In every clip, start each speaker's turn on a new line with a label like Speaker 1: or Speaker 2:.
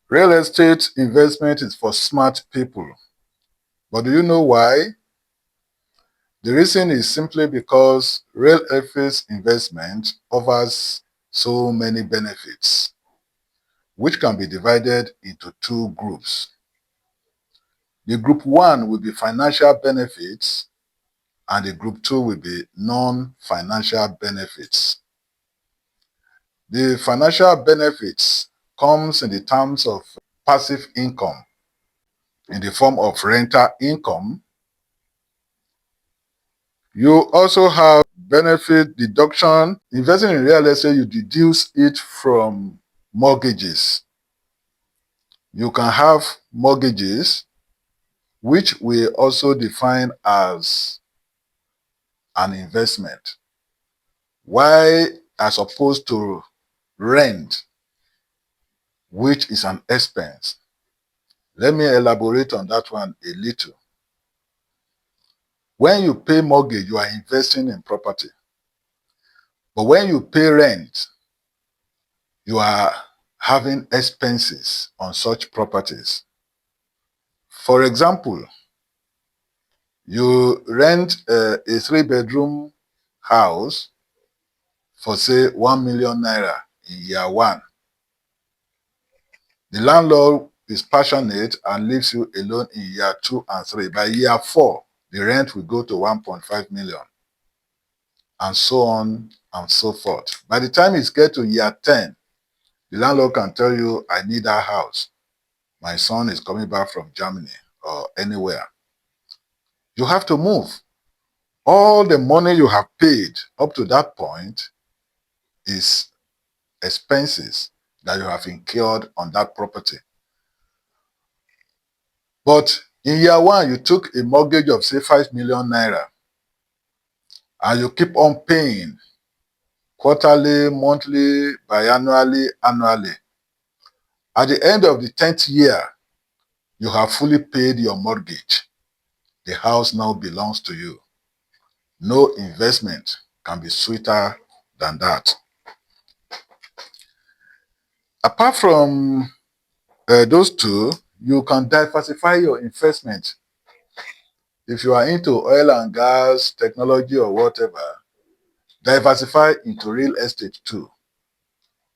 Speaker 1: Real estate investment is for smart people. But do you know why? The reason is simply because real estate investment offers so many benefits, which can be divided into two groups. The group one will be financial benefits, and the group two will be non-financial benefits. The financial benefits comes in the terms of passive income in the form of rental income. You also have benefit deduction. Investing in real estate, you deduce it from mortgages. You can have mortgages, which we also define as an investment. Why, as opposed to rent, which is an expense. Let me elaborate on that one a little. When you pay mortgage, you are investing in property. But when you pay rent, you are having expenses on such properties. For example, you rent a three-bedroom house for, say, 1 million naira in year one. The landlord is passionate and leaves you alone in year 2 and 3. By year 4, the rent will go to 1.5 million, and so on and so forth. By the time it gets to year 10, the landlord can tell you, I need that house. My son is coming back from Germany or anywhere. You have to move. All the money you have paid up to that point is expenses that you have incurred on that property. But in year one, you took a mortgage of, say, 5 million naira, and you keep on paying quarterly, monthly, biannually, annually. At the end of the 10th year, you have fully paid your mortgage. The house now belongs to you. No investment can be sweeter than that. Apart from those two, you can diversify your investment. If you are into oil and gas, technology or whatever, diversify into real estate too.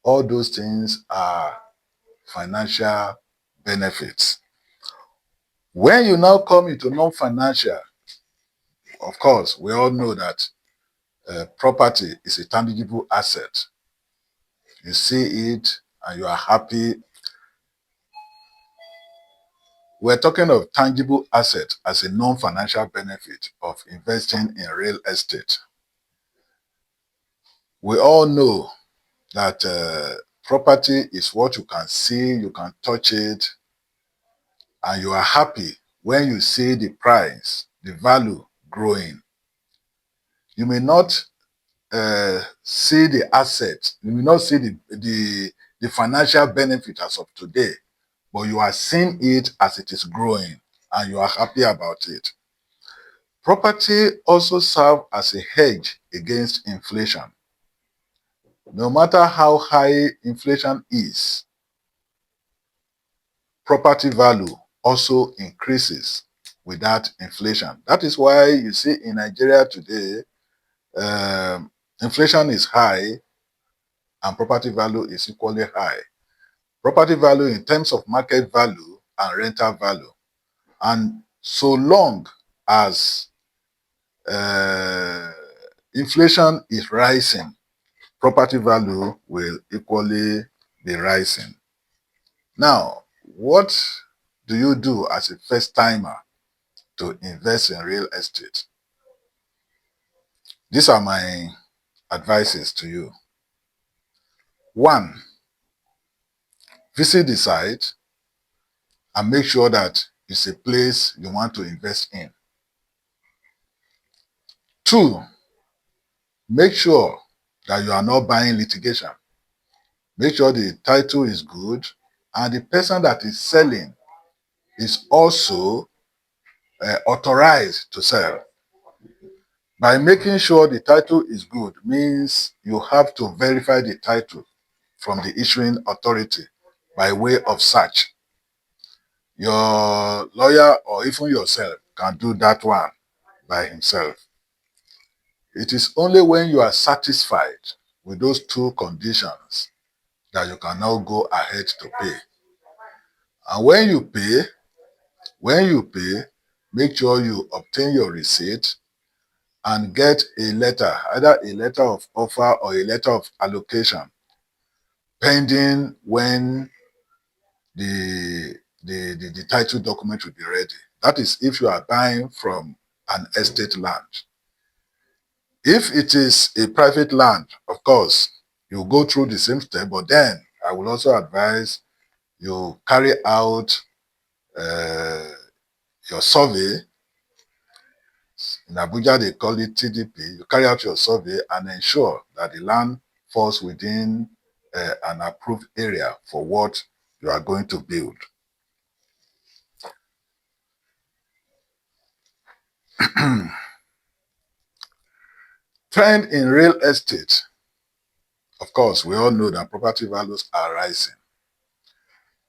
Speaker 1: All those things are financial benefits. When you now come into non-financial, of course, we all know that property is a tangible asset. You see it and you are happy. We're talking of tangible asset as a non-financial benefit of investing in real estate. We all know that property is what you can see, you can touch it, and you are happy when you see the price, the value growing. You may not see the asset, you may not see the financial benefit as of today, but you are seeing it as it is growing and you are happy about it. Property also serves as a hedge against inflation. No matter how high inflation is, property value also increases with that inflation. That is why you see in Nigeria today, inflation is high and property value is equally high. Property value in terms of market value and rental value. And so long as inflation is rising, property value will equally be rising. Now, what do you do as a first timer to invest in real estate? These are my advices to you. 1, visit the site and make sure that it's a place you want to invest in. 2, make sure that you are not buying litigation. Make sure the title is good and the person that is selling is also authorized to sell. By making sure the title is good means you have to verify the title from the issuing authority by way of search. Your lawyer or even yourself can do that one by himself. It is only when you are satisfied with those two conditions that you can now go ahead to pay. And when you pay, make sure you obtain your receipt and get a letter, either a letter of offer or a letter of allocation, pending when the title document will be ready. That is if you are buying from an estate land. If it is a private land, of course, you go through the same step, but then I will also advise you carry out uh, your survey. In Abuja, they call it TDP. You carry out your survey and ensure that the land falls within an approved area for what you are going to build. Trend in real estate. Of course, we all know that property values are rising,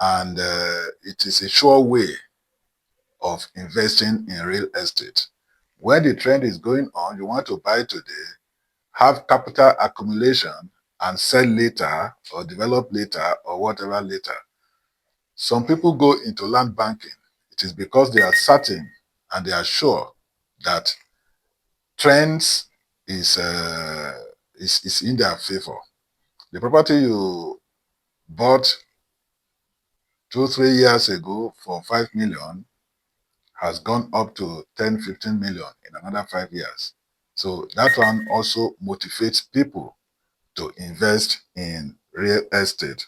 Speaker 1: and it is a sure way of investing in real estate. When the trend is going on, you want to buy today, have capital accumulation, and sell later or develop later or whatever later. Some people go into land banking. It is because they are certain and they are sure that trends is in their favor. The property you bought 2-3 years ago for 5 million has gone up to 10-15 million in another 5 years. So that one also motivates people to invest in real estate.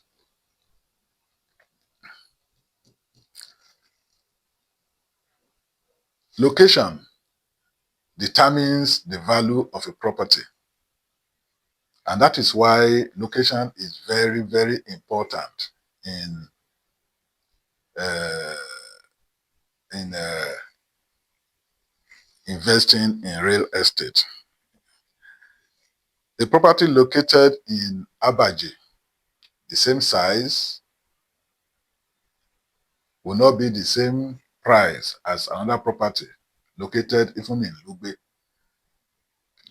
Speaker 1: Location determines the value of a property. And that is why location is very, very important in uh, in investing in real estate. A property located in Abaji, the same size, will not be the same price as another property located even in Lugbe.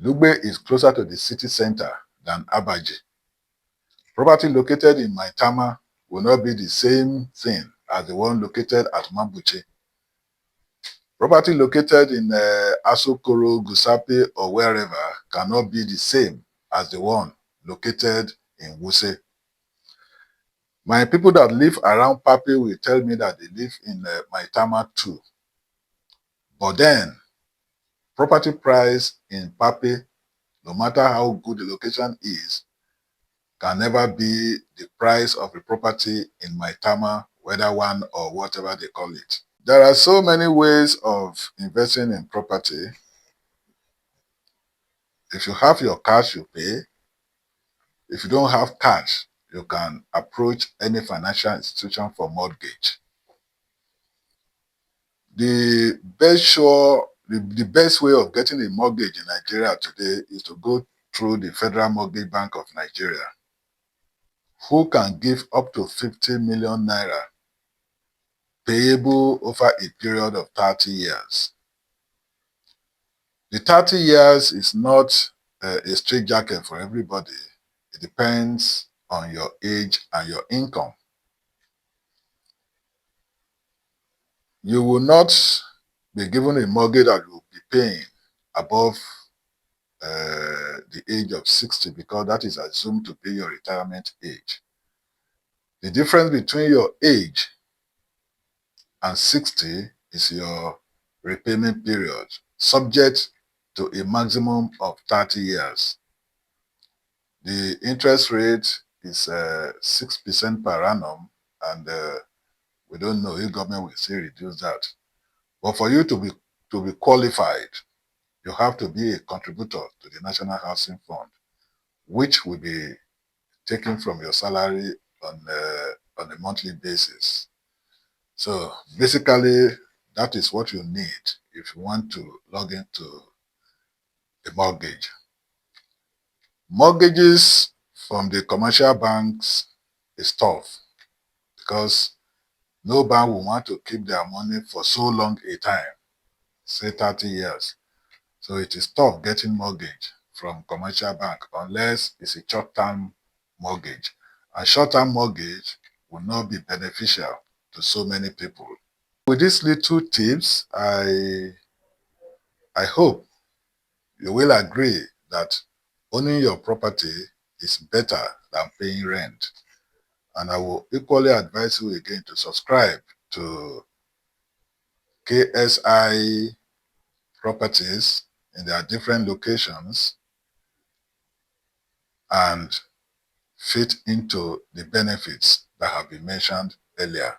Speaker 1: Lugbe is closer to the city center than Abaji. Property located in Maitama will not be the same thing as the one located at Mambuche. Property located in Asokoro, Gusape, or wherever cannot be the same as the one located in Wuse. My people that live around Pape will tell me that they live in Maitama too. But then, property price in Pape, no matter how good the location is, can never be the price of a property in Maitama, whether one or whatever they call it. There are so many ways of investing in property. If you have your cash, you pay. If you don't have cash, you can approach any financial institution for mortgage. The best way of getting a mortgage in Nigeria today is to go through the Federal Mortgage Bank of Nigeria, who can give up to 50 million naira payable over a period of 30 years. The 30 years is not a straitjacket for everybody. It depends on your age and your income. You will not be given a mortgage that you will be paying above the age of 60 because that is assumed to be your retirement age. The difference between your age and 60 is your repayment period, subject to a maximum of 30 years. The interest rate is 6% per annum, and we don't know if government will still reduce that. But for you to be qualified, you have to be a contributor to the National Housing Fund, which will be taken from your salary on a monthly basis. So basically, that is what you need if you want to log into a mortgage. Mortgages from the commercial banks is tough. because no bank will want to keep their money for so long a time, say 30 years. So it is tough getting mortgage from commercial bank unless it's a short-term mortgage. And short-term mortgage will not be beneficial to so many people. With these little tips, I hope you will agree that owning your property is better than paying rent. And I will equally advise you again to subscribe to KSI Properties in their different locations and fit into the benefits that have been mentioned earlier.